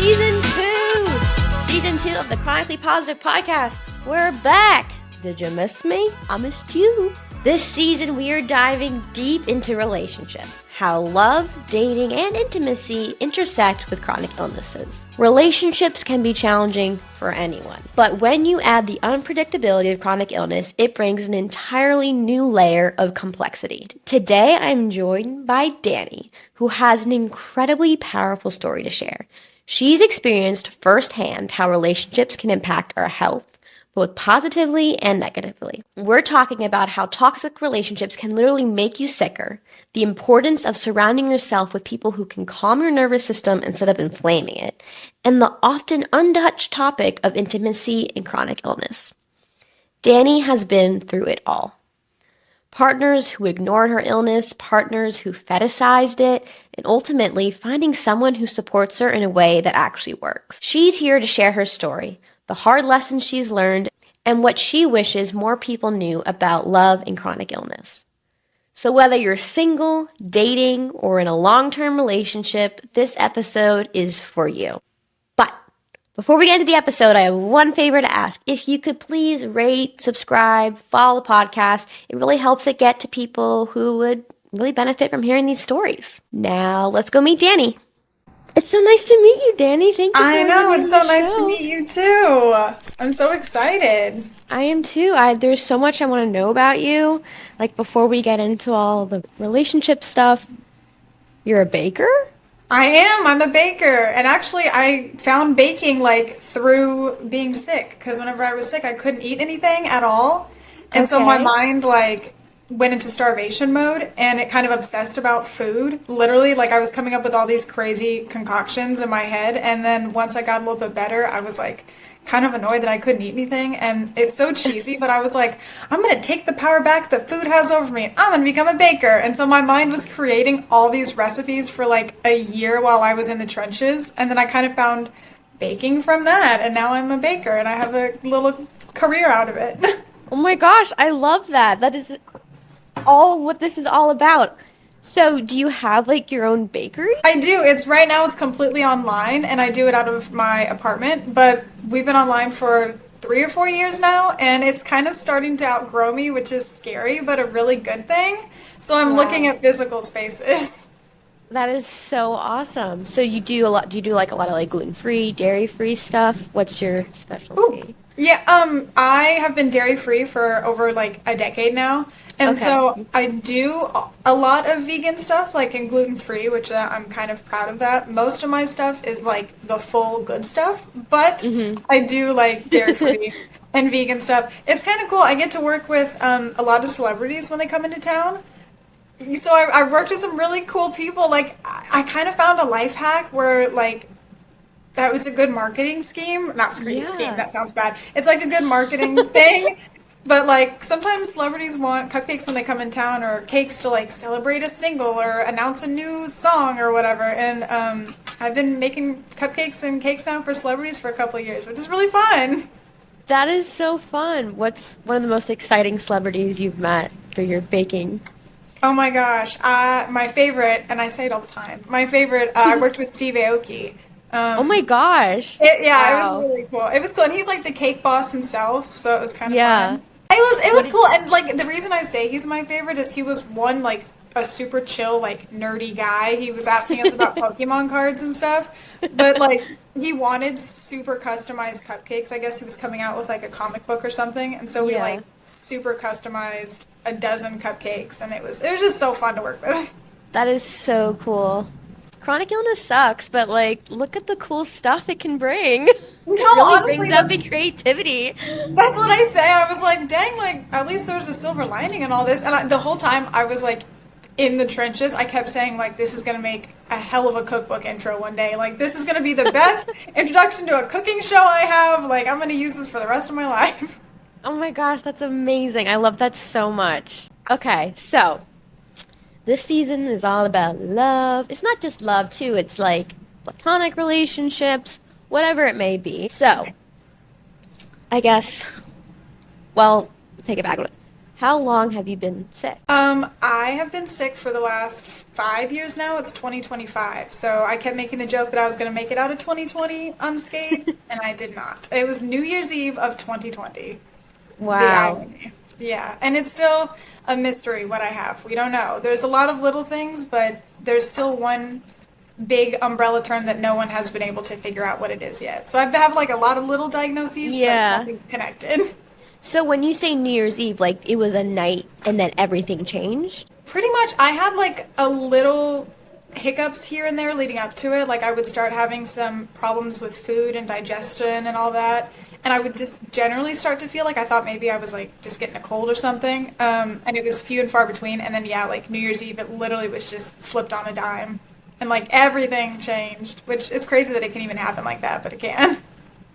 Season 2! Season 2 of the Chronically Positive Podcast. We're back! Did you miss me? I missed you. This season, we are diving deep into relationships, how love, dating, and intimacy intersect with chronic illnesses. Relationships can be challenging for anyone, but when you add the unpredictability of chronic illness, it brings an entirely new layer of complexity. Today, I'm joined by Danni, who has an incredibly powerful story to share. She's experienced firsthand how relationships can impact our health, both positively and negatively. We're talking about how toxic relationships can literally make you sicker, the importance of surrounding yourself with people who can calm your nervous system instead of inflaming it, and the often untouched topic of intimacy and chronic illness. Danni has been through it all. Partners who ignored her illness, partners who fetishized it, and ultimately finding someone who supports her in a way that actually works. She's here to share her story, the hard lessons she's learned, and what she wishes more people knew about love and chronic illness. So whether you're single, dating, or in a long-term relationship, this episode is for you. But before we get into the episode, I have one favor to ask. If you could please rate, subscribe, follow the podcast, it really helps it get to people who would really benefit from hearing these stories. Now, let's go meet Danni. It's so nice to meet you, Danni. Thank you for I know, it's so nice show. to meet you too. I'm so excited. I am too. There's so much I want to know about you. Like, before we get into all the relationship stuff, you're a baker? I am. I'm a baker. And actually, I found baking like through being sick because whenever I was sick, I couldn't eat anything at all. And so my Okay. mind like went into starvation mode and it kind of obsessed about food. Literally, like I was coming up with all these crazy concoctions in my head. And then once I got a little bit better, I was like kind of annoyed that I couldn't eat anything. And it's so cheesy, but I was like, I'm going to take the power back that food has over me. And I'm going to become a baker. And so my mind was creating all these recipes for like a year while I was in the trenches. And then I kind of found baking from that. And now I'm a baker and I have a little career out of it. Oh my gosh, I love that. That is all what this is all about. So, do you have like your own bakery? I do. It's right now it's completely online and I do it out of my apartment, but we've been online for 3 or 4 years now and it's kind of starting to outgrow me, which is scary, but a really good thing. So I'm looking Wow. at physical spaces. That is so awesome. So you do a lot, do you do like a lot of like gluten-free, dairy-free stuff? What's your specialty? Yeah, I have been dairy free for over like a decade now. And Okay. so I do a lot of vegan stuff, like in gluten free, which I'm kind of proud of that. Most of my stuff is like the full good stuff, but I do like dairy free and vegan stuff. It's kind of cool. I get to work with a lot of celebrities when they come into town. So I worked with some really cool people. Like I kind of found a life hack where like that was a good marketing scheme. Not scheme, Yeah. that sounds bad. It's like a good marketing thing. But like sometimes celebrities want cupcakes when they come in town or cakes to like celebrate a single or announce a new song or whatever. And I've been making cupcakes and cakes now for celebrities for a couple of years, which is really fun. That is so fun. What's one of the most exciting celebrities you've met through your baking? Oh my gosh. My favorite, and I say it all the time, my favorite, I worked with Steve Aoki. Oh my gosh. It Wow. was really cool. It was cool, and he's like the cake boss himself, so it was kind of Yeah. fun. It was What cool, and like the reason I say he's my favorite is he was one like a super chill like nerdy guy. He was asking us about Pokemon cards and stuff, but like he wanted super customized cupcakes. I guess he was coming out with like a comic book or something, and so we Yeah. like super customized a dozen cupcakes, and it was just so fun to work with. That is so cool. Chronic illness sucks, but like, look at the cool stuff it can bring. It No, really honestly, brings out the creativity. that's what I say. I was like, dang, like, at least there's a silver lining in all this. And the whole time I was like in the trenches, I kept saying, like, this is going to make a hell of a cookbook intro one day. Like, this is going to be the best introduction to a cooking show I have. Like, I'm going to use this for the rest of my life. Oh my gosh, that's amazing. I love that so much. Okay, so this season is all about love. It's not just love, too. It's like platonic relationships, whatever it may be. So, I guess, well, take it back a little. How long have you been sick? I have been sick for the last 5 years now. It's 2025. So I kept making the joke that I was going to make it out of 2020 unscathed, and I did not. It was New Year's Eve of 2020. The Wow. irony. Yeah, and it's still a mystery what I have. We don't know. There's a lot of little things, but there's still one big umbrella term that no one has been able to figure out what it is yet. So I have like a lot of little diagnoses, but Yeah. nothing's connected. So when you say New Year's Eve, like it was a night and then everything changed? Pretty much, I had like a little hiccups here and there leading up to it. Like I would start having some problems with food and digestion and all that. And I would just generally start to feel like I thought maybe I was like just getting a cold or something. And it was few and far between. And then, yeah, like New Year's Eve, it literally was just flipped on a dime. And like everything changed, which is crazy that it can even happen like that, but it can.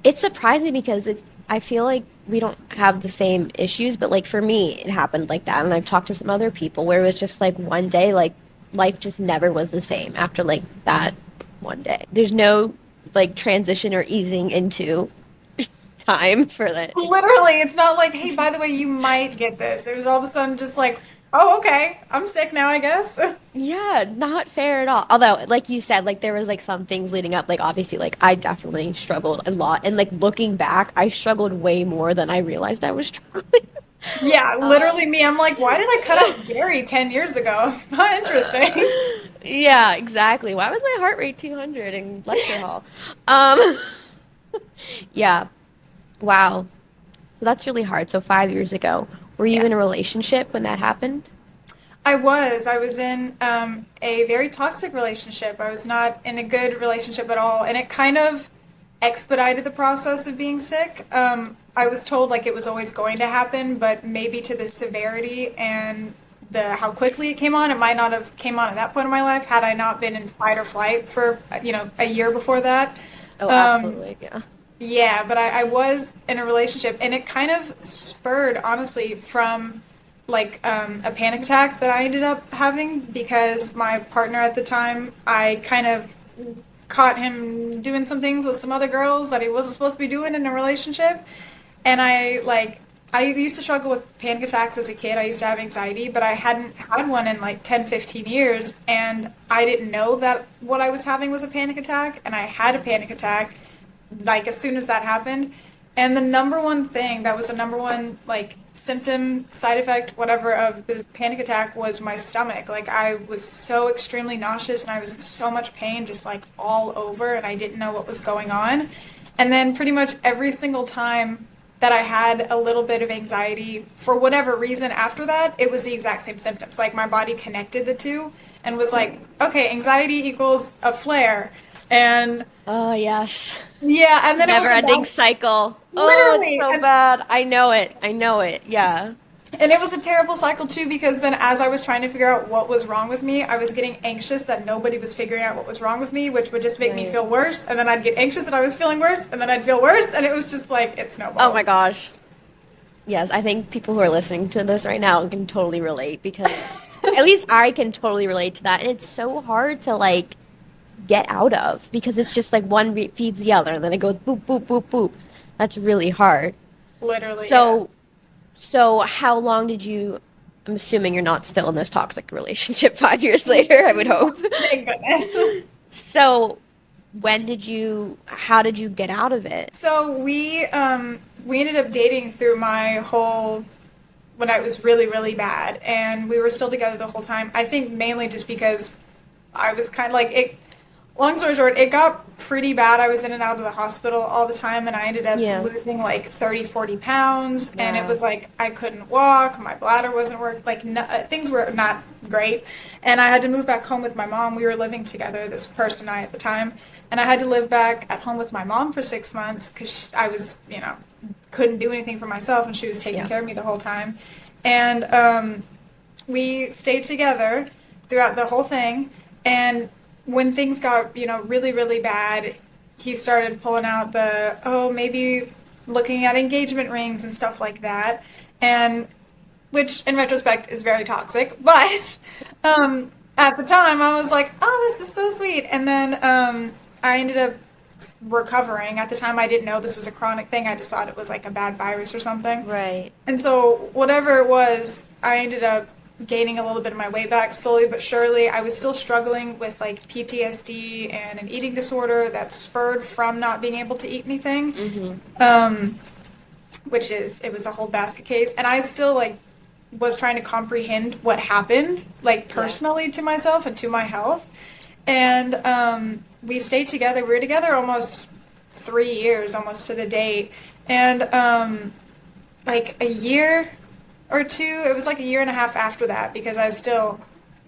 It's surprising because I feel like we don't have the same issues, but like for me, it happened like that. And I've talked to some other people where it was just like one day, like life just never was the same after like that one day. There's no like transition or easing into time for that. Literally, it's not like, hey, by the way, you might get this. It was all of a sudden just like, oh, okay, I'm sick now, I guess. Yeah, not fair at all. Although, like you said, like there was like some things leading up. Like obviously, like I definitely struggled a lot, and like looking back, I struggled way more than I realized I was struggling. Yeah, Um, literally me. I'm like, why did I cut out dairy 10 years ago? It's not interesting. yeah, exactly. Why was my heart rate 200 in lecture hall? Um, yeah, wow. So that's really hard. So 5 years ago, were you Yeah. in a relationship when that happened? I was in a very toxic relationship. I was not in a good relationship at all, and it kind of expedited the process of being sick. I was told like it was always going to happen, but maybe to the severity and the how quickly it came on, it might not have came on at that point in my life had I not been in fight or flight for a year before that. Oh, Um, absolutely. Yeah. Yeah, but I was in a relationship, and it kind of spurred, honestly, from like a panic attack that I ended up having because my partner at the time, I kind of caught him doing some things with some other girls that he wasn't supposed to be doing in a relationship. And I used to struggle with panic attacks as a kid. I used to have anxiety, but I hadn't had one in like 10, 15 years. And I didn't know that what I was having was a panic attack. And I had a panic attack like as soon as that happened. And the number one thing that was the number one like symptom, side effect, whatever of the panic attack was my stomach. Like I was so extremely nauseous and I was in so much pain, just like all over, and I didn't know what was going on. And then pretty much every single time that I had a little bit of anxiety for whatever reason after that, it was the exact same symptoms. Like my body connected the two and was like, okay, anxiety equals a flare. And Oh, yes. yeah, and then it was Never ending about cycle. Oh, it's literally, so and, bad. I know it. I know it. Yeah. and it was a terrible cycle too because then as I was trying to figure out what was wrong with me, I was getting anxious that nobody was figuring out what was wrong with me, which would just make me Right. feel worse, and then I'd get anxious that I was feeling worse, and then I'd feel worse, and it was just like it Oh my snowballed. gosh. Yes, I think people who are listening to this right now can totally relate because at least I can totally relate to that. And it's so hard to like get out of because it's just like one feeds the other and then it goes boop, boop, boop, boop. That's really hard. Literally, yeah. So, so how long did you, I'm assuming you're not still in this toxic relationship 5 years later, I would hope. Thank goodness. So, how did you get out of it? So we ended up dating through my whole when I was really really bad, and we were still together the whole time. I think mainly just because I was kind of like it. Long story short, it got pretty bad. I was in and out of the hospital all the time, and I ended up Yeah. losing like 30, 40 pounds. And it Wow. was like I couldn't walk, my bladder wasn't working, like no, things were not great. And I had to move back home with my mom. We were living together, this person and I at the time. And I had to live back at home with my mom for 6 months because I was, couldn't do anything for myself, and she was taking Yeah. care of me the whole time. And we stayed together throughout the whole thing. And when things got, really, really bad, he started pulling out maybe looking at engagement rings and stuff like that. And which in retrospect is very toxic, but at the time I was like, oh, this is so sweet. And then I ended up recovering. At the time, I didn't know this was a chronic thing. I just thought it was like a bad virus or something. Right. And so, whatever it was, I ended up gaining a little bit of my weight back slowly but surely. I was still struggling with like PTSD and an eating disorder that spurred from not being able to eat anything. It was a whole basket case. And I still like was trying to comprehend what happened, like personally to myself and to my health. And we stayed together. We were together almost 3 years, almost to the date. And like a year or two, it was like a year and a half after that, because I was still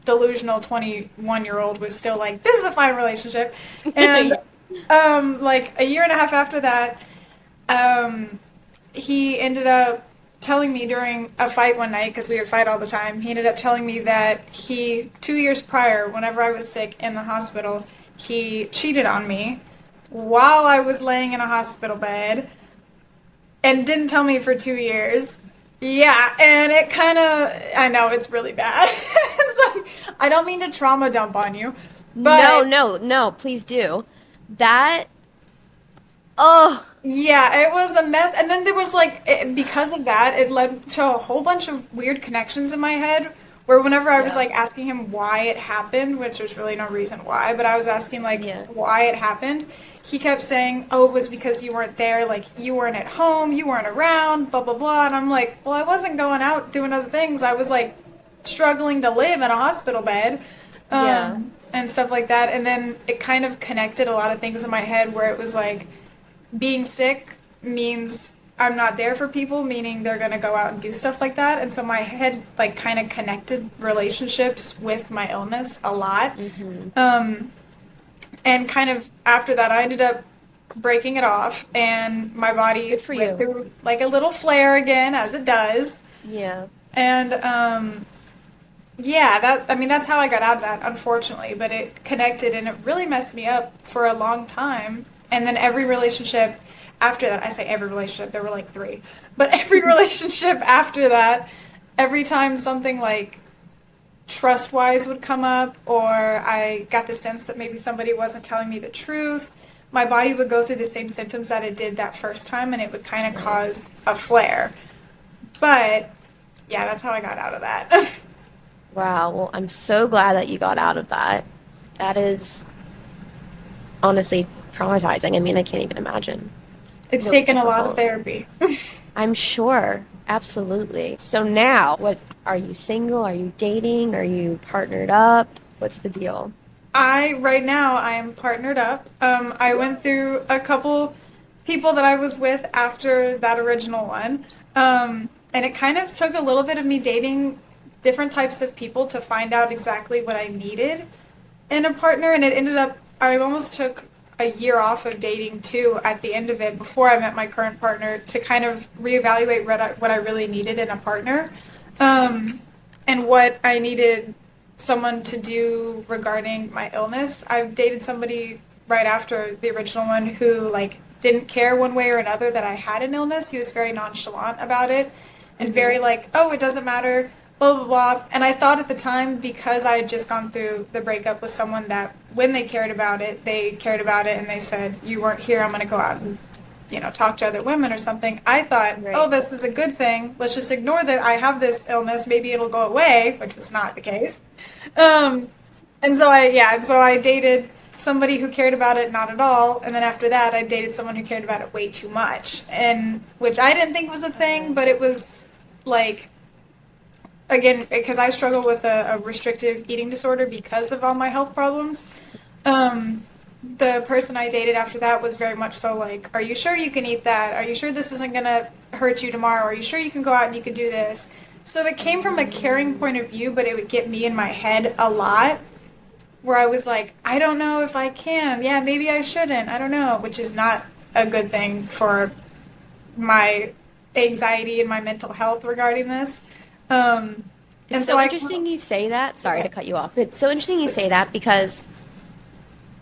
delusional 21-year-old was still like, this is a fine relationship. And like a year and a half after that, he ended up telling me during a fight one night, because we would fight all the time, he ended up telling me that 2 years prior, whenever I was sick in the hospital, he cheated on me while I was laying in a hospital bed and didn't tell me for 2 years. Yeah, and it kind of, I know it's really bad. It's like, I don't mean to trauma dump on you, but No, please do. That, oh. Yeah, it was a mess. And then there was because of that, it led to a whole bunch of weird connections in my head where whenever I was like asking him why it happened, which there's really no reason why, but I was asking why it happened, he kept saying, oh, it was because you weren't there, like you weren't at home, you weren't around, blah, blah, blah. And I'm like, well, I wasn't going out doing other things. I was like struggling to live in a hospital bed. And stuff like that. And then it kind of connected a lot of things in my head where it was like, being sick means I'm not there for people, meaning they're going to go out and do stuff like that. And so my head like kind of connected relationships with my illness a lot. And kind of after that, I ended up breaking it off, and my body went through like a little flare again, as it does. Yeah. And that's how I got out of that, unfortunately. But it connected, and it really messed me up for a long time. And then every relationship after that, I say every relationship, there were like 3, but every relationship after that, every time something like trust-wise would come up, or I got the sense that maybe somebody wasn't telling me the truth, my body would go through the same symptoms that it did that first time, and it would kind of cause a flare. But yeah, that's how I got out of that. Wow. Well, I'm so glad that you got out of that. That is honestly traumatizing. I mean, I can't even imagine. It's really taken difficult. a lot of therapy. I'm sure. Absolutely. So now, what are you single? Are you dating? Are you partnered up? What's the deal? Right now, I am partnered up. I went through a couple people that I was with after that original one. And it kind of took a little bit of me dating different types of people to find out exactly what I needed in a partner. And it ended up, I almost took a year off of dating too at the end of it before I met my current partner to kind of reevaluate what I really needed in a partner, and what I needed someone to do regarding my illness. I've dated somebody right after the original one who like didn't care one way or another that I had an illness. He was very nonchalant about it and very like, oh, it doesn't matter, blah, blah, blah. And I thought at the time, because I had just gone through the breakup with someone that when they cared about it and they said, you weren't here, I'm going to go out and, talk to other women or something. I thought, oh, this is a good thing. Let's just ignore that I have this illness. Maybe it'll go away, which was not the case. And so I dated somebody who cared about it not at all. And then after that, I dated someone who cared about it way too much. And which I didn't think was a thing, but it was like, again, because I struggle with a restrictive eating disorder because of all my health problems. The person I dated after that was very much so like, are you sure you can eat that? Are you sure this isn't going to hurt you tomorrow? Are you sure you can go out and you can do this? So it came from a caring point of view, but it would get me in my head a lot, where I was like, I don't know if I can. Yeah, maybe I shouldn't. I don't know, which is not a good thing for my anxiety and my mental health regarding this. It's so interesting you say that. Sorry to cut you off. It's so interesting you say that because,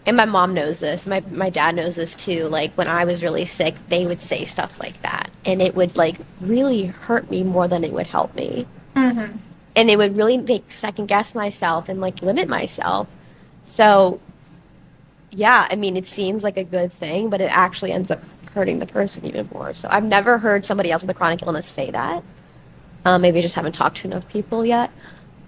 and my mom knows this, my dad knows this too, like when I was really sick, they would say stuff like that. And it would like really hurt me more than it would help me. Mm-hmm. And it would really make second guess myself and like limit myself. So yeah, I mean, it seems like a good thing, but it actually ends up hurting the person even more. So I've never heard somebody else with a chronic illness say that. Maybe I just haven't talked to enough people yet,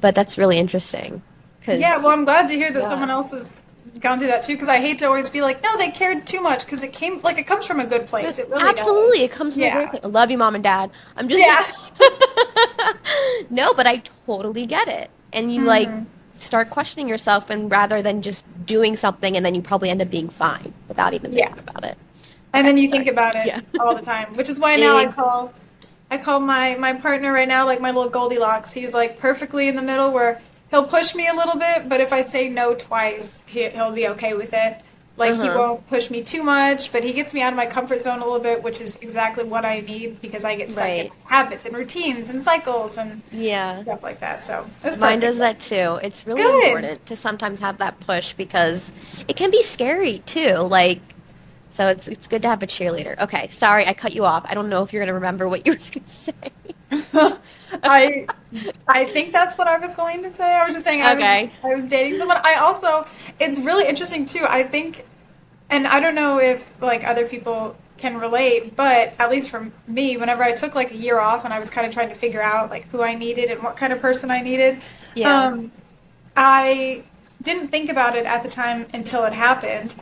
but that's really interesting Yeah, well, because, I'm glad to hear that yeah, someone else has gone through that too, because I hate to always be like, no, they cared too much, because it comes from a good place. It really absolutely, does. it comes from a great Yeah. place. I love you, mom and dad. I'm just Yeah. no, but I totally get it. And you like Hmm. start questioning yourself, and rather than just doing something, and then you probably end up being fine without even Yeah. thinking about it. And Okay, then you think sorry. about it Yeah. all the time, which is why now Exactly. I call my partner right now like my little Goldilocks. He's like perfectly in the middle where he'll push me a little bit, but if I say no twice, he'll be okay with it. Like he Uh-huh. won't push me too much, but he gets me out of my comfort zone a little bit, which is exactly what I need because I get stuck in Right. habits and routines and cycles and Yeah. stuff like that. So it's Mine perfect. does that too. It's really Good. important to sometimes have that push because it can be scary too. Like, so it's good to have a cheerleader. Okay, sorry, I cut you off. I don't know if you're gonna remember what you were gonna say. I I think that's what I was going to say. I was just saying Okay. I was dating someone. I also it's really interesting too. I think and I don't know if like other people can relate, but at least for me, whenever I took like a year off and I was kind of trying to figure out like who I needed and what kind of person I needed, Yeah. um, I didn't think about it at the time until it happened.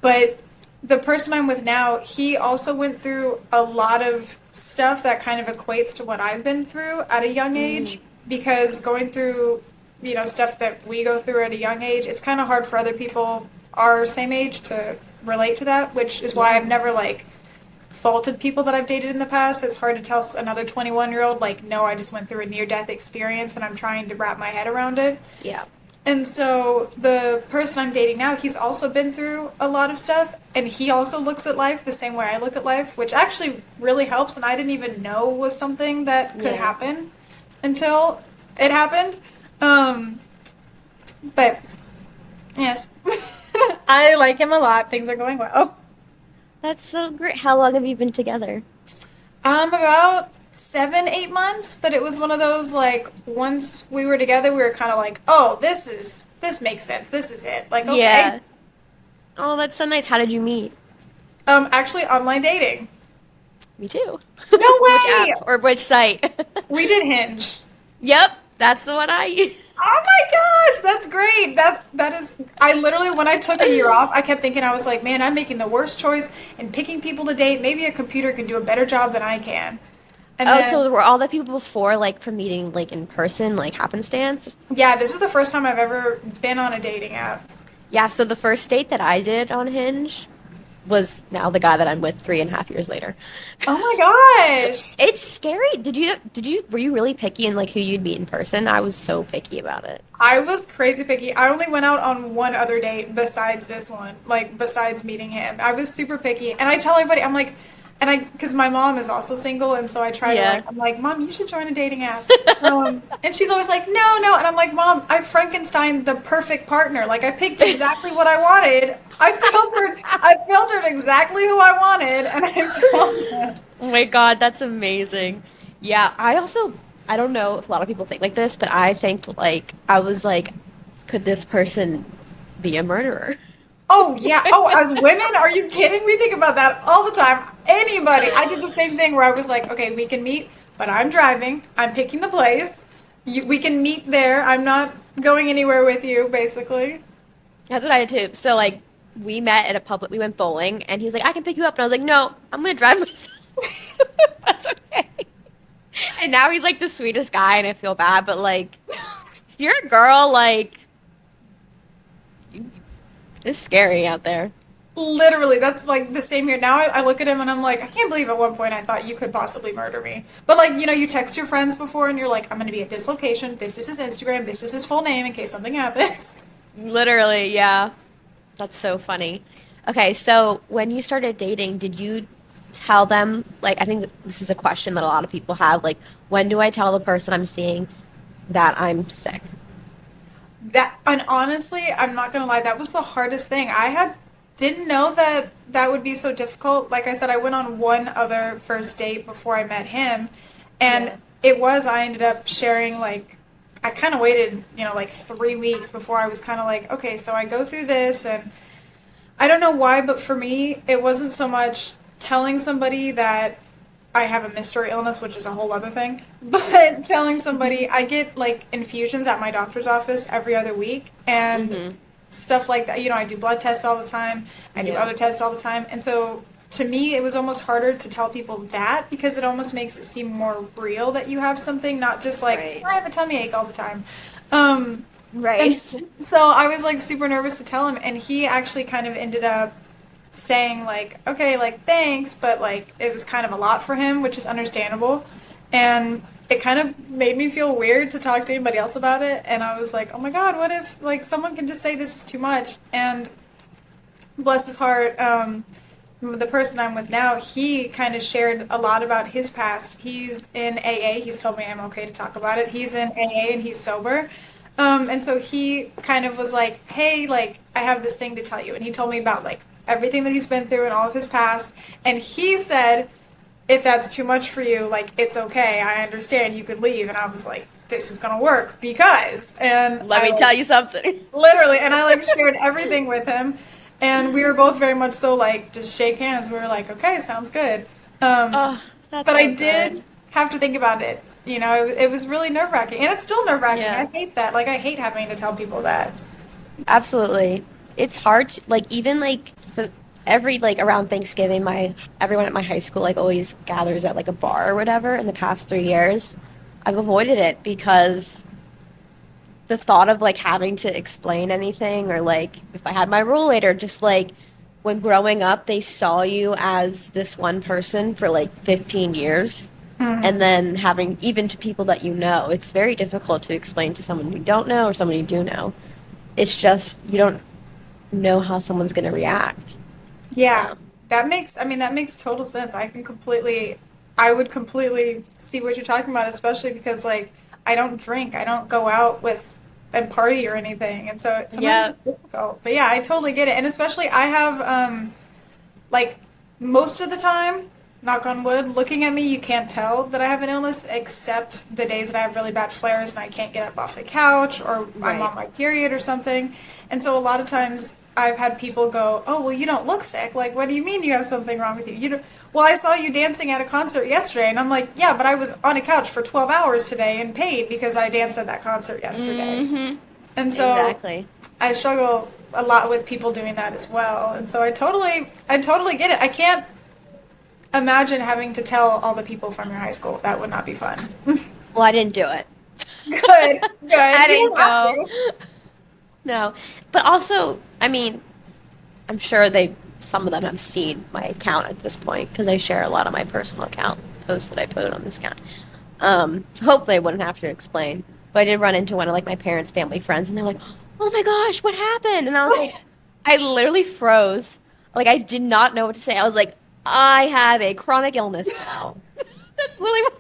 But the person I'm with now, he also went through a lot of stuff that kind of equates to what I've been through at a young Mm, age because going through, stuff that we go through at a young age, it's kind of hard for other people our same age to relate to that, which is why yeah. I've never like faulted people that I've dated in the past. It's hard to tell another 21-year-old like, no, I just went through a near death experience and I'm trying to wrap my head around it. Yeah. And so the person I'm dating now, he's also been through a lot of stuff, and he also looks at life the same way I look at life, which actually really helps. And I didn't even know was something that could Yeah. happen until it happened. Um, but yes, I like him a lot. Things are going well. That's so great. How long have you been together? About 7, 8 months, but it was one of those like once we were together, we were kind of like, oh, this makes sense. This is it. Like, okay. Yeah. Oh, that's so nice. How did you meet? Actually, online dating. Me too. No Which way! app or which site? We did Hinge. Yep, that's the one I use. Oh my gosh, that's great. That is I literally when I took a year off, I kept thinking I was like, man, I'm making the worst choice in picking people to date. Maybe a computer can do a better job than I can. And Oh, then so were all the people before like from meeting like in person, like happenstance? yeah, this was the first time I've ever been on a dating app. Yeah, so the first date that I did on Hinge was now the guy that I'm with 3.5 years later. Oh my gosh. It's scary. Were you really picky in like who you'd meet in person? I was so picky about it. I was crazy picky. I only went out on one other date besides this one, like besides meeting him. I was super picky. And I tell everybody, I'm like, because my mom is also single, and so I try to Yeah. like, I'm like, Mom, you should join a dating app. And she's always like, no, no. And I'm like, Mom, I Frankenstein the perfect partner. Like I picked exactly what I wanted. I filtered exactly who I wanted, and I found him. Oh my God, that's amazing. Yeah, I don't know if a lot of people think like this, but I think like I was like, could this person be a murderer? Oh yeah. Oh, as women, are you kidding? We think about that all the time. Anybody. I did the same thing where I was like, okay, we can meet, but I'm driving. I'm picking the place. We can meet there. I'm not going anywhere with you, basically. That's what I did too. So like we met at a public, we went bowling, and he's like, I can pick you up, and I was like, no, I'm gonna drive myself. That's okay. And now he's like the sweetest guy, and I feel bad, but like, if you're a girl, like, it's scary out there. Literally, that's like the same here. Now I look at him and I'm like, I can't believe at one point I thought you could possibly murder me. But like, you text your friends before and you're like, I'm gonna be at this location. This is his Instagram. This is his full name in case something happens. Literally, yeah. That's so funny. Okay, so when you started dating, did you tell them, like, I think this is a question that a lot of people have, like, when do I tell the person I'm seeing that I'm sick? That and honestly, I'm not gonna lie, that was the hardest thing. I had didn't know that that would be so difficult. Like I said, I went on one other first date before I met him, and Yeah. I ended up sharing like I kind of waited, like 3 weeks before I was kind of like, okay, so I go through this and I don't know why, but for me, it wasn't so much telling somebody that I have a mystery illness, which is a whole other thing, but telling somebody I get like infusions at my doctor's office every other week and Mm-hmm. stuff like that. You know, I do blood tests all the time, I do Yeah. other tests all the time. And so to me, it was almost harder to tell people that because it almost makes it seem more real that you have something, not just like, Right. I have a tummy ache all the time. Um, and Right. so I was like super nervous to tell him, and he actually kind of ended up saying like, okay, like thanks, but like it was kind of a lot for him, which is understandable. And it kind of made me feel weird to talk to anybody else about it. And I was like, oh my God, what if like someone can just say this is too much? And bless his heart, the person I'm with now, he kind of shared a lot about his past. He's in AA. He's told me I'm okay to talk about it. He's in AA and he's sober. And so he kind of was like, hey, like, I have this thing to tell you. And he told me about, like, everything that he's been through and all of his past. And he said, if that's too much for you, like, it's okay. I understand. You could leave. And I was like, this is going to work because. And Let I, me like, tell you something. literally, and I, like, shared everything with him. And we were both very much so, like, just shake hands. We were like, okay, sounds good. Um, Oh, that's but I so good. did have to think about it. You know, it was really nerve wracking, and it's still nerve wracking. I Yeah. hate that. Like, I hate having to tell people that. Absolutely. It's hard to, like, even like for every like around Thanksgiving, my everyone at my high school like always gathers at like a bar or whatever. In the past 3 years, I've avoided it because the thought of like having to explain anything, or like if I had my role later, just like when growing up they saw you as this one person for like 15 years, and Hmm. then having even to people that you know, it's very difficult to explain to someone you don't know or someone you do know. It's just you don't know how someone's going to react. Yeah, Um, I mean, that makes total sense. I would completely see what you're talking about, especially because, like, I don't drink, I don't go out with and party or anything. And so sometimes yeah. it's difficult. But yeah, I totally get it. And especially I have, like most of the time, knock on wood, looking at me, you can't tell that I have an illness except the days that I have really bad flares and I can't get up off the couch or I'm Right. on my period or something. And so a lot of times I've had people go, "Oh, well, you don't look sick. Like, what do you mean you have something wrong with you? You don't, well, I saw you dancing at a concert yesterday." And I'm like, "Yeah, but I was on a couch for 12 hours today and paid because I danced at that concert yesterday." Mm-hmm. And so Exactly. I struggle a lot with people doing that as well. And so I totally get it. I can't imagine having to tell all the people from your high school. That would not be fun. Well, I didn't do it. Good, I good. You didn't don't have go. to. No. But also, I mean, I'm sure some of them have seen my account at this point because I share a lot of my personal account posts that I put on this account. So hopefully I wouldn't have to explain. But I did run into one of like my parents' family friends, and they're like, "Oh my gosh, what happened?" And I was like, I literally froze. Like I did not know what to say. I was like, I have a chronic illness now. That's literally what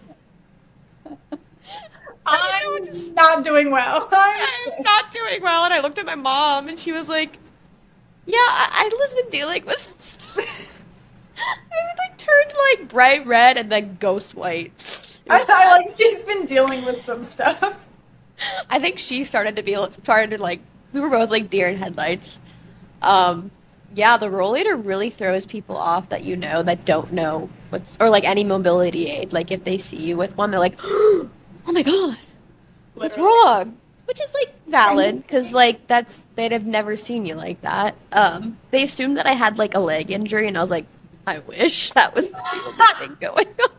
I didn't know what to I'm not doing well. I'm I'm sick. not doing well. And I looked at my mom, and she was like, "Yeah, I was been dealing with some stuff." I like turned like bright red and then ghost white. It was I bad. like she's been dealing with some stuff. I think she started to like we were both like deer in headlights. Um, yeah, the rollator really throws people off that you know that don't know what's or like any mobility aid. Like if they see you with one, they're like, "Oh my God, what's Literally. wrong?" Which is like valid because like they'd have never seen you like that. They assumed that I had like a leg injury, and I was like, I wish that was the only thing going on.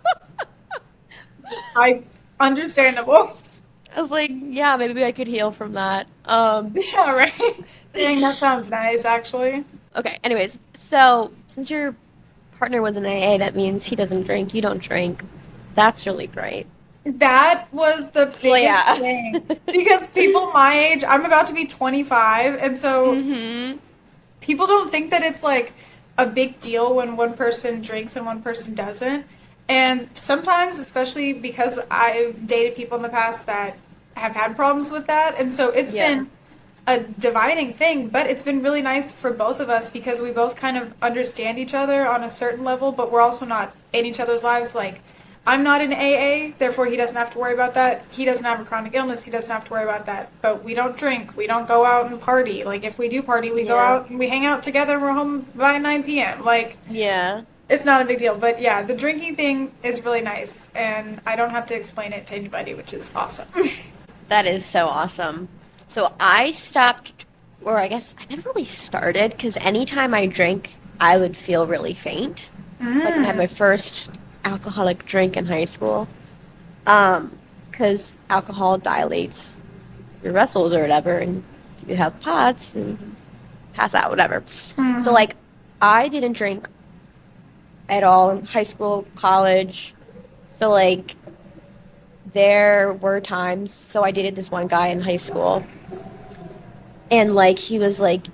I understandable. I was like, yeah, maybe I could heal from that. Yeah, right. Dang, that sounds nice actually. Okay, anyways, so since your partner was an AA, that means he doesn't drink, you don't drink. That's really great. That was the Well, biggest yeah. thing because people my age, I'm about to be 25, and so Mm-hmm. people don't think that it's like a big deal when one person drinks and one person doesn't. And sometimes, especially because I've dated people in the past that have had problems with that, and so it's Yeah. been a dividing thing, but it's been really nice for both of us because we both kind of understand each other on a certain level, but we're also not in each other's lives like I'm not in AA, therefore he doesn't have to worry about that. He doesn't have a chronic illness, he doesn't have to worry about that. But we don't drink, we don't go out and party. Like, if we do party, we go Yeah. out and we hang out together and we're home by 9 p.m. Like, Yeah. it's not a big deal. But yeah, the drinking thing is really nice, and I don't have to explain it to anybody, which is awesome. That is so awesome. So I stopped, or I guess I never really started, because anytime I drink, I would feel really faint. Like when I had my first alcoholic drink in high school. Because alcohol dilates your vessels or whatever, and if you have POTS, and you can pass out, whatever. So, like, I didn't drink at all in high school, college. So, like, there were times, so I dated this one guy in high school, and, like, he was like,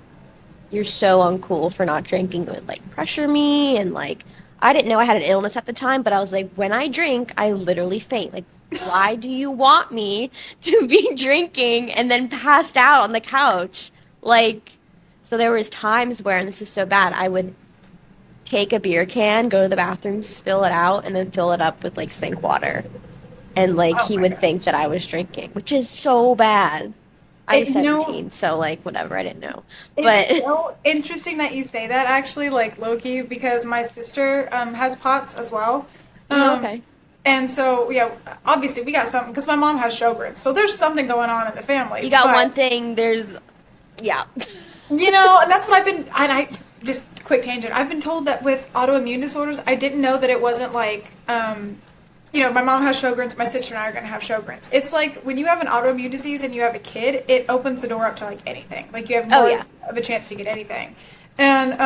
you're so uncool for not drinking. It would, like, pressure me, and, like, I didn't know I had an illness at the time, but I was like, when I drink, I literally faint. Like, why do you want me to be drinking and then passed out on the couch? Like, so there was times where, and this is so bad, I would take a beer can, go to the bathroom, spill it out, and then fill it up with, like, sink water. And, like, Oh he my would gosh. think that I was drinking, which is so bad. I was You know, 17, so, like, whatever, I didn't know. it's But, so interesting that you say that, actually, like, Loki, because my sister has POTS as well. Um, okay. and so, yeah, obviously we got something, because my mom has Sjogren's, so there's something going on in the family. You got but, one thing, there's, yeah. and that's what I've been, and I, just quick tangent, I've been told that with autoimmune disorders, I didn't know that it wasn't like, my mom has Sjogren's, my sister and I are going to have Sjogren's. It's like when you have an autoimmune disease and you have a kid, it opens the door up to like anything. Like you have Oh, more yeah. of a chance to get anything. And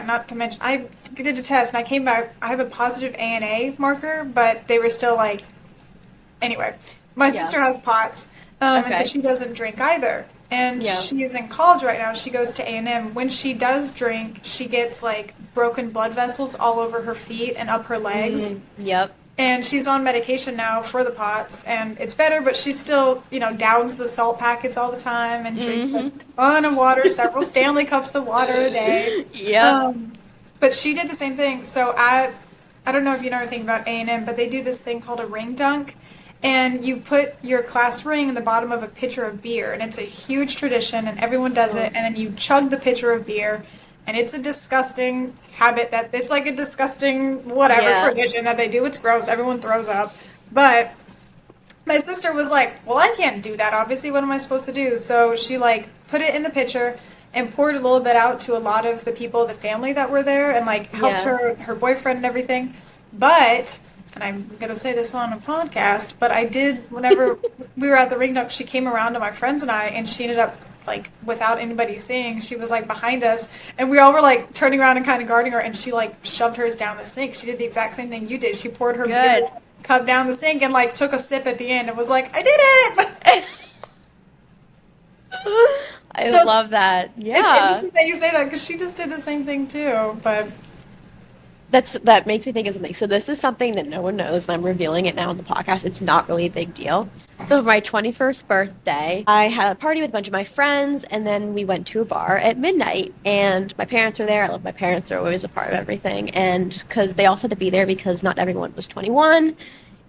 not to mention, I did a test and I came back, I have a positive ANA marker, but they were still like, anyway. My Yeah. sister has POTS, and Okay. so she doesn't drink either. And Yeah. she's in college right now. She goes to A&M. When she does drink, she gets like broken blood vessels all over her feet and up her legs. Yep. And she's on medication now for the POTS, and it's better, but she still, downs the salt packets all the time and drinks a ton of water, several Stanley cups of water a day. Yep. But she did the same thing. So I don't know if you know anything about A&M, but they do this thing called a ring dunk, and you put your class ring in the bottom of a pitcher of beer, and it's a huge tradition, and everyone does it, and then you chug the pitcher of beer. And it's a disgusting habit that it's like a disgusting whatever Yeah. tradition that they do. It's gross. Everyone throws up. But my sister was like, well, I can't do that. Obviously, what am I supposed to do? So she like put it in the pitcher and poured a little bit out to a lot of the people, the family that were there, and like helped Yeah. her boyfriend and everything. But, and I'm going to say this on a podcast, but I did, whenever we were at the ring dunk, she came around to my friends and I, and she ended up like without anybody seeing, she was like behind us, and we all were like turning around and kind of guarding her, and she like shoved hers down the sink. She did the exact same thing you did. She poured her beer Good. cup down the sink and like took a sip at the end and was like, I did it. I So, love that. It's Yeah. interesting that you say that because she just did the same thing too. But That makes me think of something. So this is something that no one knows, and I'm revealing it now on the podcast. It's not really a big deal. So for my 21st birthday, I had a party with a bunch of my friends, and then we went to a bar at midnight. And my parents were there. I love my parents; they're always a part of everything. And because they also had to be there because not everyone was 21.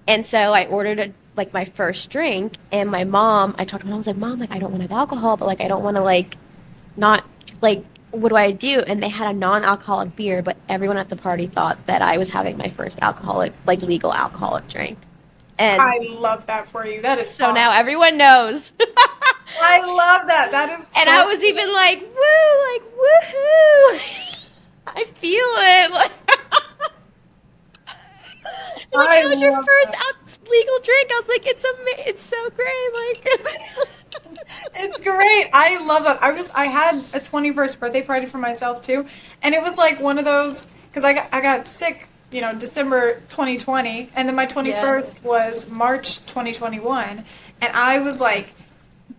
And so I ordered like my first drink, and my mom, I talked to my mom. I was like, "Mom, like I don't want to have alcohol, but like I don't want to like not like." What do I do? And they had a non-alcoholic beer, but everyone at the party thought that I was having my first alcoholic, like legal alcoholic drink. And I love that for you. That is so now awesome. everyone knows. I love that. That is And so I was even like, woo, like, woohoo. I feel it. Like, I how was your love first that. legal drink? I was like, it's so great. Like, It's great. I love that. I had a 21st birthday party for myself too, and it was like one of those because I got sick, December 2020, and then my 21st was March 2021, and I was like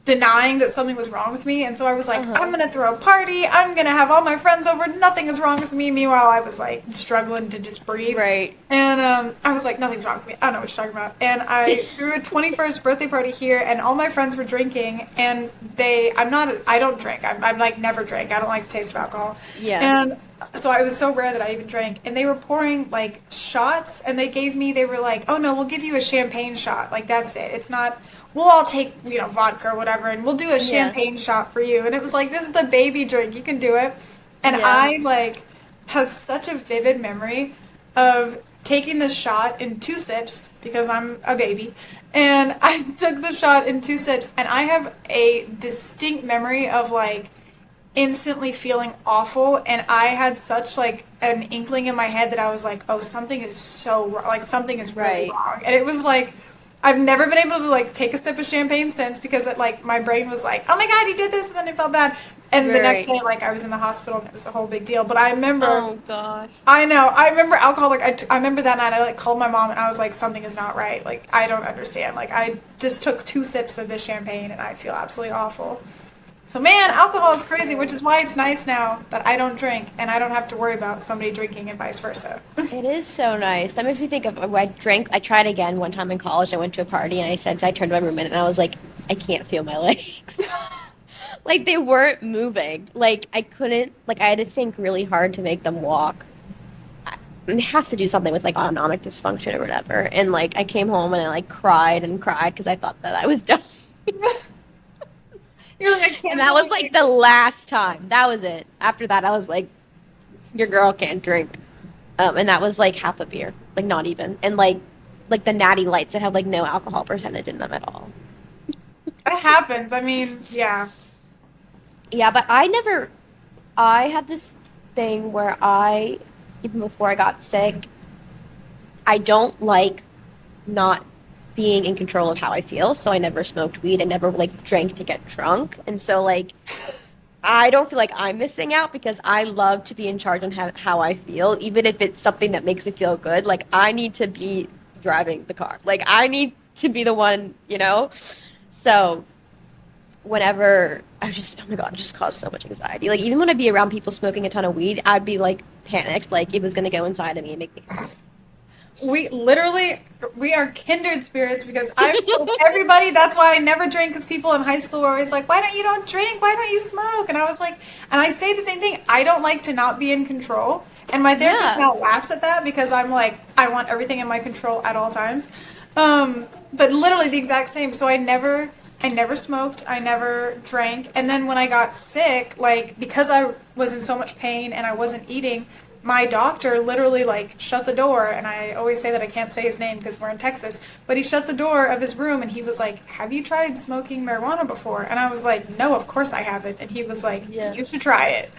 denying that something was wrong with me, and so I was like, I'm gonna throw a party. I'm gonna have all my friends over. Nothing is wrong with me. Meanwhile, I was like struggling to just breathe. Right. And And I was like, nothing's wrong with me. I don't know what you're talking about. And I threw a 21st birthday party here, and all my friends were drinking. And I don't drink. I'm like never drink. I don't like the taste of alcohol. Yeah. And so it was so rare that I even drank. And they were pouring like shots, and they were like, oh no, we'll give you a champagne shot. Like that's it. It's not, we'll all take, vodka or whatever, and we'll do a champagne shot for you. And it was like, this is the baby drink. You can do it. And I like have such a vivid memory of taking the shot in 2 sips because I'm a baby, and I took the shot in 2 sips, and I have a distinct memory of like instantly feeling awful, and I had such like an inkling in my head that I was like, oh, something is so wrong, like something is really wrong, and it was like I've never been able to like take a sip of champagne since because my brain was like, oh my god, you did this, and then it felt bad. And the next day, like, I was in the hospital, and it was a whole big deal. But I remember... Oh, gosh. I know. I remember alcohol. Like, I remember that night, I, like, called my mom, and I was like, something is not right. Like, I don't understand. Like, I just took 2 sips of this champagne, and I feel absolutely awful. So, man, alcohol is crazy, which is why it's nice now that I don't drink, and I don't have to worry about somebody drinking and vice versa. It is so nice. That makes me think of when I tried again one time in college. I went to a party, and I turned to my roommate, and I was like, I can't feel my legs. Like, they weren't moving. Like, I couldn't, like, I had to think really hard to make them walk. It has to do something with, like, autonomic dysfunction or whatever. And, like, I came home and I, like, cried and cried because I thought that I was dying. You're like, I can't. And that was, like, the last time. That was it. After that, I was like, your girl can't drink. And that was, like, half a beer. Like, not even. And, like the natty lights that have, like, no alcohol percentage in them at all. It happens. I mean, yeah. Yeah, but I have this thing where even before I got sick, I don't like not being in control of how I feel, so I never smoked weed. I never, like, drank to get drunk. And so, like, I don't feel like I'm missing out because I love to be in charge on how I feel, even if it's something that makes me feel good. Like, I need to be driving the car. Like, I need to be the one, So whenever I just, oh my God, it just caused so much anxiety. Like, even when I'd be around people smoking a ton of weed, I'd be, like, panicked. Like, it was going to go inside of me and make me crazy. We are kindred spirits because I've told everybody that's why I never drink, because people in high school were always like, why don't you drink? Why don't you smoke? And I was like, and I say the same thing. I don't like to not be in control. And my therapist now laughs at that because I'm like, I want everything in my control at all times. But literally the exact same. So I never smoked, I never drank, and then when I got sick, like, because I was in so much pain and I wasn't eating, my doctor literally, like, shut the door, and I always say that I can't say his name because we're in Texas, but he shut the door of his room, and he was like, have you tried smoking marijuana before? And I was like, no, of course I haven't. And he was like, you should try it.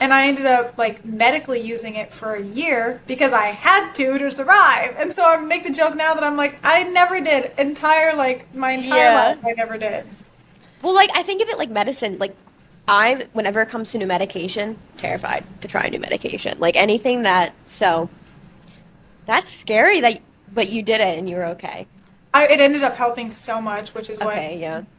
And I ended up, like, medically using it for a year because I had to survive. And so I make the joke now that I'm like, I never did. My entire life, I never did. Well, like, I think of it like medicine. Like, whenever it comes to new medication, terrified to try a new medication. Like, anything so that's scary but you did it and you were okay. It ended up helping so much, which is what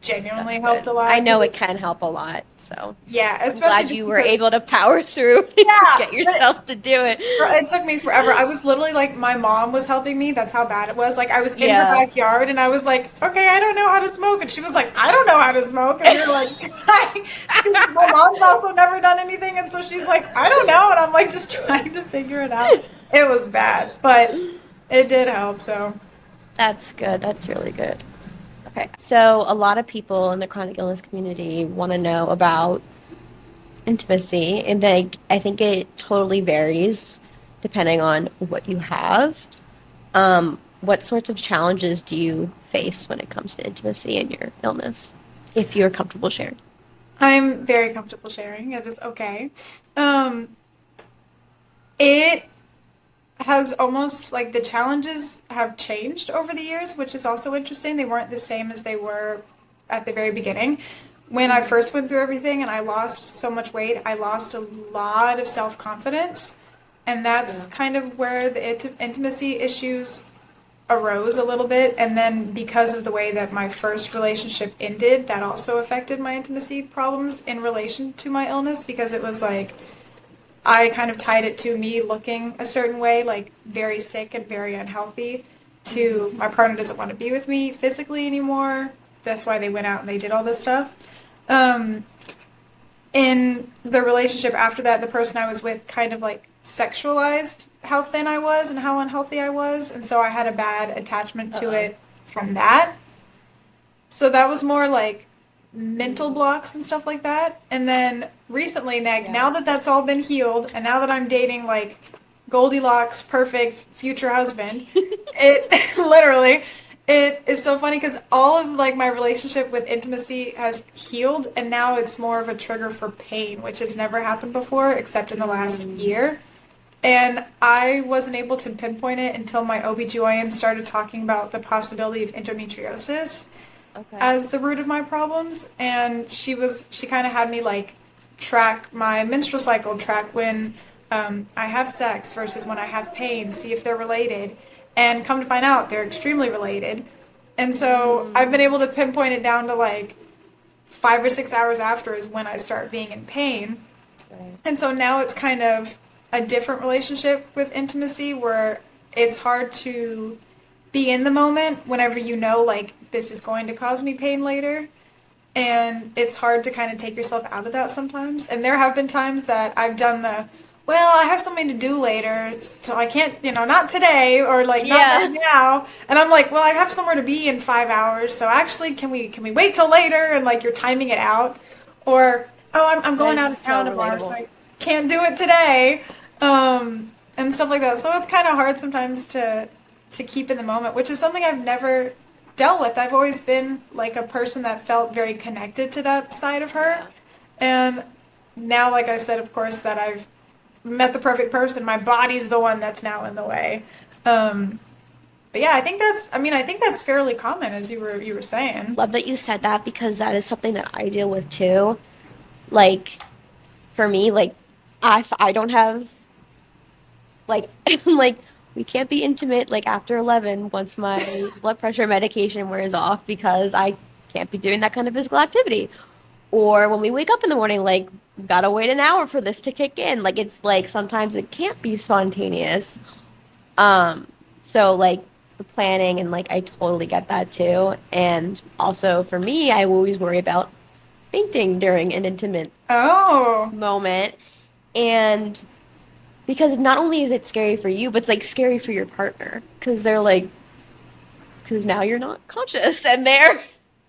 genuinely helped a lot. I know it can help a lot, so yeah, I'm glad you were able to power through and get yourself to do it. It took me forever. I was literally like, my mom was helping me. That's how bad it was. Like, I was in her backyard, and I was like, okay, I don't know how to smoke. And she was like, I don't know how to smoke. And you're like, trying. My mom's also never done anything, and so she's like, I don't know. And I'm like, just trying to figure it out. It was bad, but it did help, so... That's good. That's really good. Okay. So a lot of people in the chronic illness community want to know about intimacy, and I think it totally varies depending on what you have. What sorts of challenges do you face when it comes to intimacy and your illness, if you're comfortable sharing? I'm very comfortable sharing. It is okay. It has almost, like, the challenges have changed over the years, which is also interesting. They weren't the same as they were at the very beginning. When I first went through everything and I lost so much weight, I lost a lot of self-confidence. And that's kind of where the intimacy issues arose a little bit. And then because of the way that my first relationship ended, that also affected my intimacy problems in relation to my illness, because it was like, I kind of tied it to me looking a certain way, like very sick and very unhealthy, to my partner doesn't want to be with me physically anymore. That's why they went out and they did all this stuff. Um, in the relationship after that, the person I was with kind of like sexualized how thin I was and how unhealthy I was, and so I had a bad attachment to Uh-oh. it from that. So that was more like mental blocks and stuff like that. And then recently, now Yeah. that that's all been healed, and now that I'm dating like Goldilocks, perfect future husband, it literally, it is so funny because all of like my relationship with intimacy has healed, and now it's more of a trigger for pain, which has never happened before except in the last year. And I wasn't able to pinpoint it until my OBGYN started talking about the possibility of endometriosis Okay. as the root of my problems. And she kind of had me like track my menstrual cycle, track when I have sex versus when I have pain, see if they're related. And come to find out, they're extremely related. And so I've been able to pinpoint it down to like 5 or 6 hours after is when I start being in pain. Right. And so now it's kind of a different relationship with intimacy where it's hard to be in the moment whenever you know, like, this is going to cause me pain later. And it's hard to kind of take yourself out of that sometimes. And there have been times that I've done well, I have something to do later, so I can't, not today or like not Yeah. right now. And I'm like, well, I have somewhere to be in 5 hours, so actually, can we wait till later? And like you're timing it out, or oh, I'm That going is out of so town tomorrow, so relatable. I can't do it today, and stuff like that. So it's kind of hard sometimes to keep in the moment, which is something I've never dealt with. I've always been like a person that felt very connected to that side of her. Yeah. And now, like I said, of course, that I've met the perfect person, my body's the one that's now in the way. Um, but yeah, I think that's fairly common, as you were saying. Love that you said that because that is something that I deal with too. Like for me, like I don't have like like we can't be intimate like after 11 once my blood pressure medication wears off because I can't be doing that kind of physical activity. Or when we wake up in the morning, like gotta wait an hour for this to kick in. Like it's like sometimes it can't be spontaneous. So like the planning and like I totally get that too. And also for me, I always worry about fainting during an intimate Oh, moment. And because not only is it scary for you, but it's like scary for your partner because they're like, because now you're not conscious and you're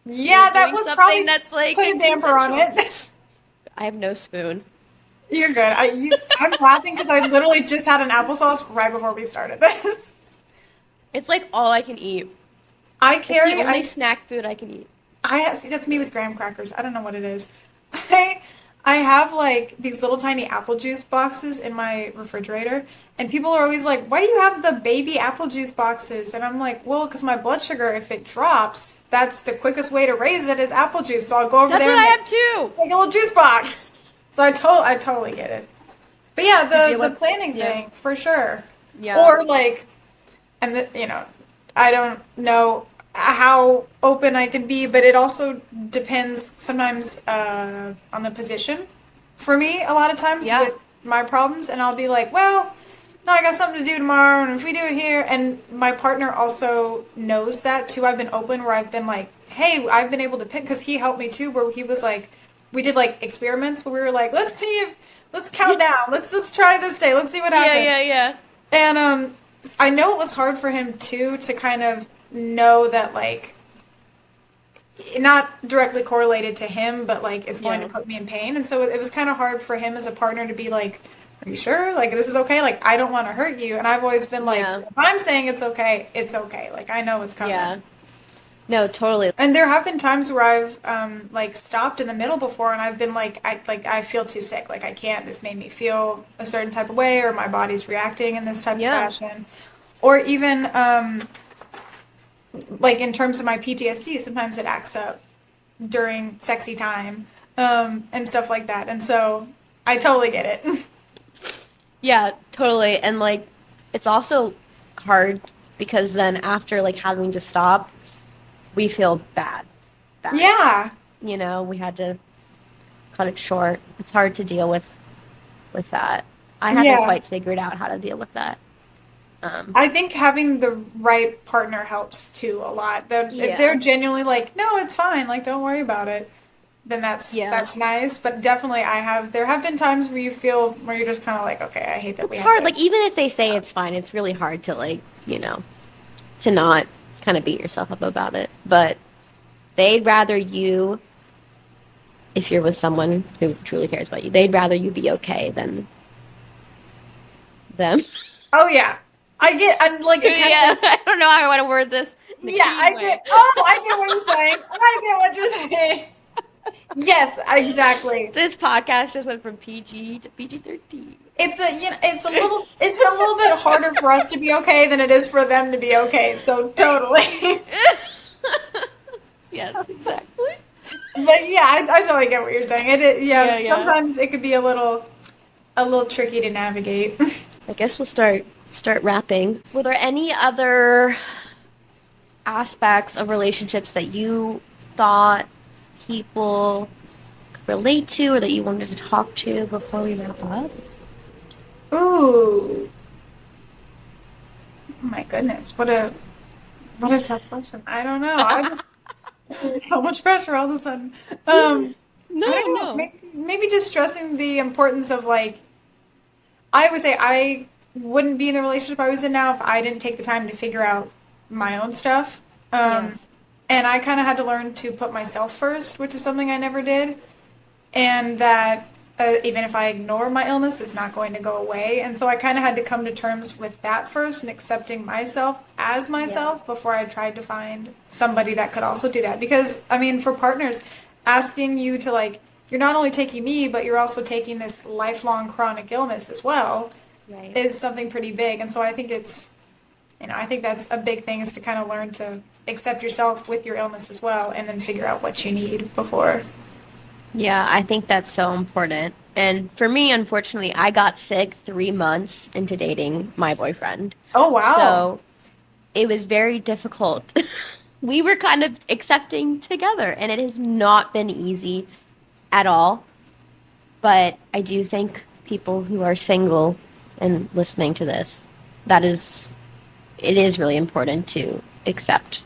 yeah, that doing would something probably that's like put a damper on inconsensual. it. I have no spoon. You're good. I'm laughing because I literally just had an applesauce right before we started this. It's like all I can eat. I It's the carry, only I snack food I can eat. I have, see, that's me with graham crackers. I don't know what it is. I I have like these little tiny apple juice boxes in my refrigerator, and people are always like, "Why do you have the baby apple juice boxes?" And I'm like, "Well, because my blood sugar, if it drops, that's the quickest way to raise it is apple juice. So I'll go over That's there what and I like, have too. take a little juice box." So I totally get it. But yeah, You deal the with, planning yeah, thing for sure. yeah, Or like, I don't know how open I can be, but it also depends sometimes on the position. For me, a lot of times yeah, with my problems, and I'll be like, well, no, I got something to do tomorrow, and if we do it here, and my partner also knows that too. I've been open where I've been like, hey, I've been able to pick, because he helped me too, where he was like, we did like experiments where we were like, let's count down, let's try this day, let's see what yeah, yeah, happens. yeah. And I know it was hard for him too to kind of know that like not directly correlated to him, but like it's going to Yeah. put me in pain. And so it was kind of hard for him as a partner to be like, "Are you sure? Like this is okay? Like I don't want to hurt you." And I've always been like, Yeah, "If I'm saying it's okay, it's okay. Like I know it's coming." yeah. No, totally. And there have been times where I've like stopped in the middle before, and I've been I feel too sick. Like I can't. This made me feel a certain type of way, or my body's reacting in this type of Yeah. fashion, or even like in terms of my PTSD, sometimes it acts up during sexy time, and stuff like that. And so I totally get it. Yeah, totally. And like it's also hard because then after like having to stop, we feel bad. Bad. Yeah. You know, we had to cut it short. It's hard to deal with that. I haven't Yeah. quite figured out how to deal with that. I think having the right partner helps too a lot. That if they're Yeah. genuinely like, no, it's fine, like don't worry about it, then Yeah. that's nice. But definitely, there have been times where you feel where you're just kind of like, okay, I hate that we It's have hard. to. Like, even if they say it's fine, it's really hard to, like, you know, to not kind of beat yourself up about it. But they'd rather you, if you're with someone who truly cares about you, they'd rather you be okay than them. Oh yeah, I'm like it kind of Yeah, makes. I don't know how I want to word this in a Yeah, clean way. I get what you're saying. I get what you're saying. Yes, exactly. This podcast just went from PG to PG-13. It's a little bit harder for us to be okay than it is for them to be okay. So totally. Yes, exactly. But yeah, I totally get what you're saying. Yeah, Yeah, yeah. sometimes it could be a little tricky to navigate. I guess we'll start wrapping. Were there any other aspects of relationships that you thought people could relate to or that you wanted to talk to before we wrap up? Ooh, my goodness, what a tough question. I don't know. So much pressure all of a sudden. I No, don't know. no. Maybe just stressing the importance of like I would say I wouldn't be in the relationship I was in now if I didn't take the time to figure out my own stuff. Yes. And I kind of had to learn to put myself first, which is something I never did. And that even if I ignore my illness, it's not going to go away. And so I kind of had to come to terms with that first and accepting myself as Yeah. myself before I tried to find somebody that could also do that. Because, I mean, for partners, asking you to, like, you're not only taking me, but you're also taking this lifelong chronic illness as well, Right. is something pretty big. And so I think I think that's a big thing is to kind of learn to accept yourself with your illness as well and then figure out what you need before. Yeah, I think that's so important. And for me, unfortunately, I got sick 3 months into dating my boyfriend. Oh, wow. So it was very difficult. We were kind of accepting together, and it has not been easy at all. But I do think people who are single and listening to this, it is really important to accept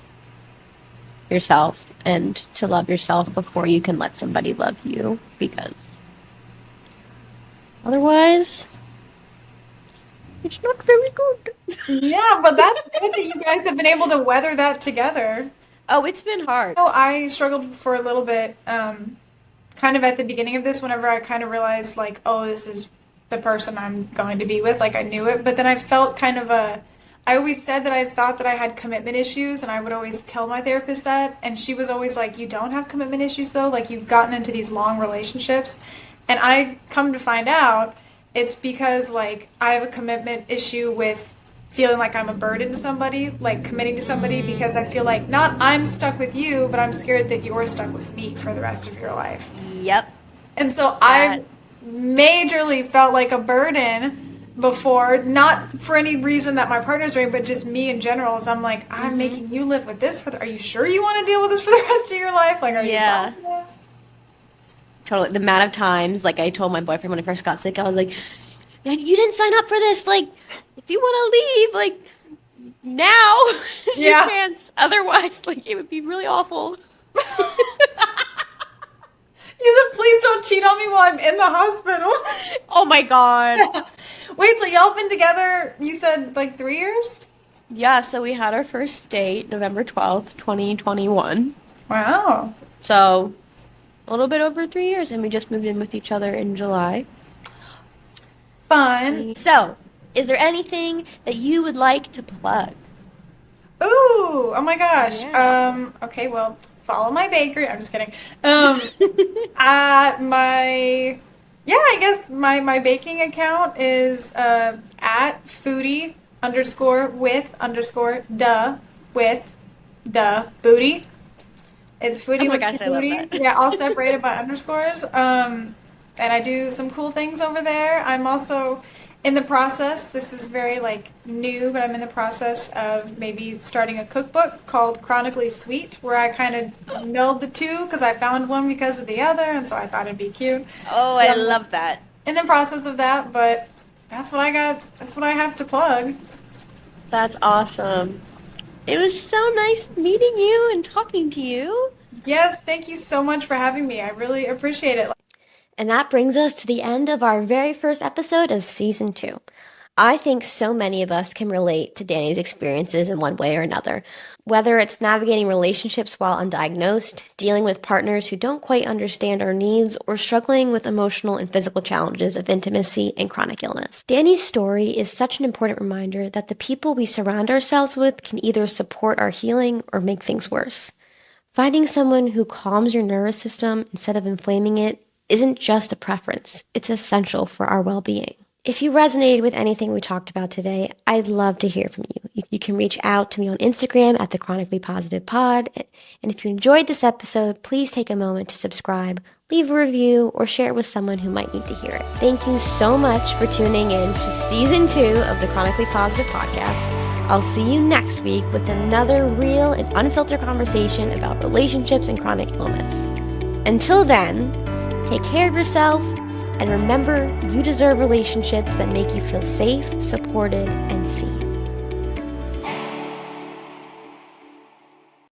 yourself and to love yourself before you can let somebody love you because otherwise it's not very good. Yeah, but that's good that you guys have been able to weather that together. Oh, it's been hard. Oh, I struggled for a little bit, kind of at the beginning of this, whenever I kind of realized, like, oh, this is the person I'm going to be with. Like, I knew it, but then I felt I always said that I thought that I had commitment issues, and I would always tell my therapist that, and she was always like, you don't have commitment issues, though. Like, you've gotten into these long relationships. And I come to find out it's because, like, I have a commitment issue with feeling like I'm a burden to somebody, like committing to somebody because I feel like not I'm stuck with you, but I'm scared that you're stuck with me for the rest of your life. Yep. And so That I majorly felt like a burden before, not for any reason that my partner's doing, but just me in general. As I'm like, I'm making you live with this are you sure you want to deal with this for the rest of your life? Like, are you yeah. positive? Totally. The amount of times, like I told my boyfriend when I first got sick, I was like, "Man, you didn't sign up for this. Like, if you want to leave, like now is your Yeah. chance. Otherwise, like it would be really awful." He said, please don't cheat on me while I'm in the hospital. Oh my God. Wait, so y'all been together, you said like 3 years? Yeah, so we had our first date November 12th, 2021. Wow. So a little bit over 3 years, and we just moved in with each other in July. Fun. So, is there anything that you would like to plug? Ooh, oh my gosh. Yeah. Okay, well, follow my bakery. I'm just kidding. My, yeah, I guess my baking account is at foodie underscore with underscore with booty. It's Oh foodie my with gosh, two I love booty. that. Yeah, all separated by underscores. And I do some cool things over there. I'm also in the process, this is very like new, but I'm in the process of maybe starting a cookbook called Chronically Sweet, where I kind of meld the two because I found one because of the other, and so I thought it'd be cute. Oh, So I I'm love that. in the process of that, but that's what I got. That's what I have to plug. That's awesome. It was so nice meeting you and talking to you. Yes, thank you so much for having me. I really appreciate it. And that brings us to the end of our very first episode of season 2. I think so many of us can relate to Danny's experiences in one way or another. Whether it's navigating relationships while undiagnosed, dealing with partners who don't quite understand our needs, or struggling with emotional and physical challenges of intimacy and chronic illness. Danny's story is such an important reminder that the people we surround ourselves with can either support our healing or make things worse. Finding someone who calms your nervous system instead of inflaming it isn't just a preference, it's essential for our well-being. If you resonated with anything we talked about today, I'd love to hear from you. You can reach out to me on Instagram at the Chronically Positive Pod. And if you enjoyed this episode, please take a moment to subscribe, leave a review, or share it with someone who might need to hear it. Thank you so much for tuning in to season 2 of the Chronically Positive Podcast. I'll see you next week with another real and unfiltered conversation about relationships and chronic illness. Until then, take care of yourself. And remember, you deserve relationships that make you feel safe, supported, and seen.